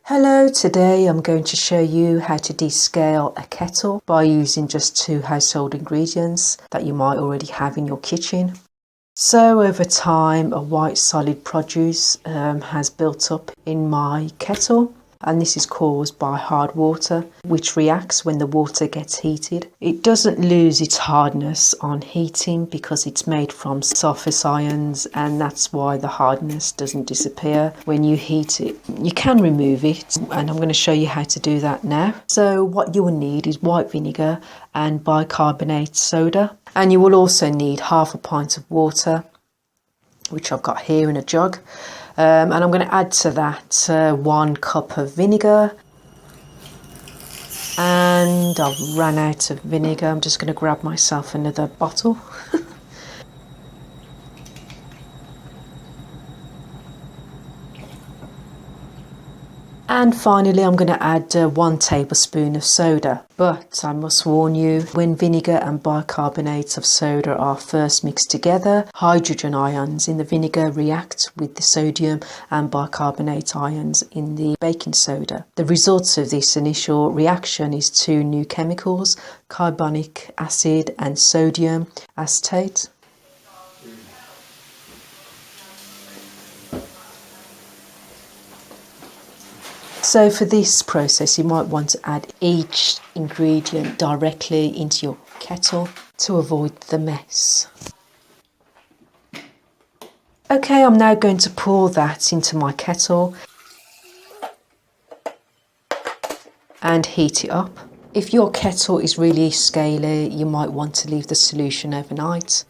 Hello, today I'm going to show you how to descale a kettle by using just 2 household ingredients that you might already have in your kitchen. So over time a white solid produce has built up in my kettle, and this is caused by hard water which reacts when the water gets heated. It doesn't lose its hardness on heating because it's made from surface ions, and that's why the hardness doesn't disappear when you heat it. You can remove it, and I'm going to show you how to do that now. So what you will need is white vinegar and bicarbonate soda, and you will also need half a pint of water, which I've got here in a jug. And I'm going to add to that 1 cup of vinegar, and I've run out of vinegar. I'm just going to grab myself another bottle. And finally I'm going to add 1 tablespoon of soda. But I must warn you, when vinegar and bicarbonate of soda are first mixed together, hydrogen ions in the vinegar react with the sodium and bicarbonate ions in the baking soda. The result of this initial reaction is 2 new chemicals, carbonic acid and sodium acetate. So for this process you might want to add each ingredient directly into your kettle to avoid the mess. Okay, I'm now going to pour that into my kettle and heat it up. If your kettle is really scaly, you might want to leave the solution overnight.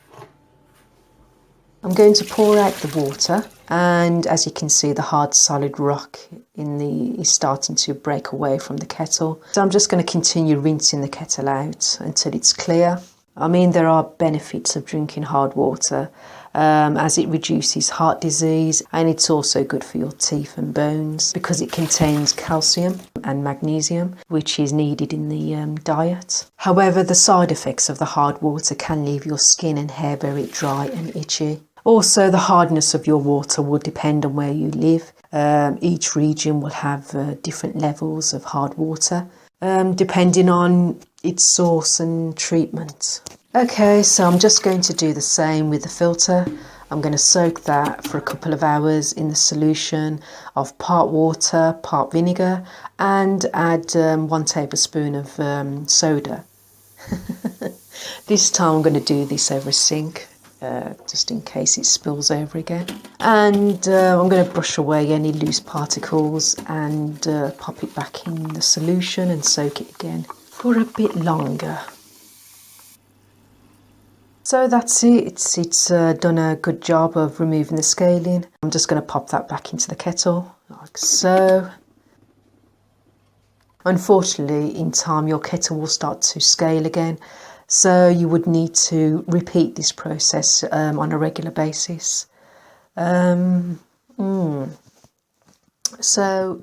I'm going to pour out the water, and as you can see the hard solid rock is starting to break away from the kettle. So I'm just going to continue rinsing the kettle out until it's clear. I mean, there are benefits of drinking hard water as it reduces heart disease, and it's also good for your teeth and bones because it contains calcium and magnesium, which is needed in the diet. However, the side effects of the hard water can leave your skin and hair very dry and itchy. Also, the hardness of your water will depend on where you live. Each region will have different levels of hard water, depending on its source and treatment. Okay, so I'm just going to do the same with the filter. I'm going to soak that for a couple of hours in the solution of part water, part vinegar, and add 1 tablespoon of soda. This time I'm going to do this over a sink, just in case it spills over again. And I'm going to brush away any loose particles and pop it back in the solution and soak it again for a bit longer. So that's it, it's done a good job of removing the scaling. I'm just going to pop that back into the kettle, like so. Unfortunately, in time your kettle will start to scale again, so you would need to repeat this process on a regular basis. So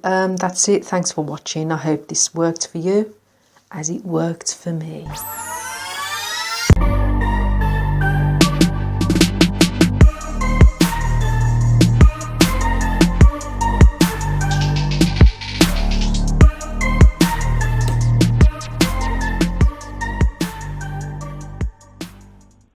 that's it. Thanks for watching. I hope this worked for you as it worked for me.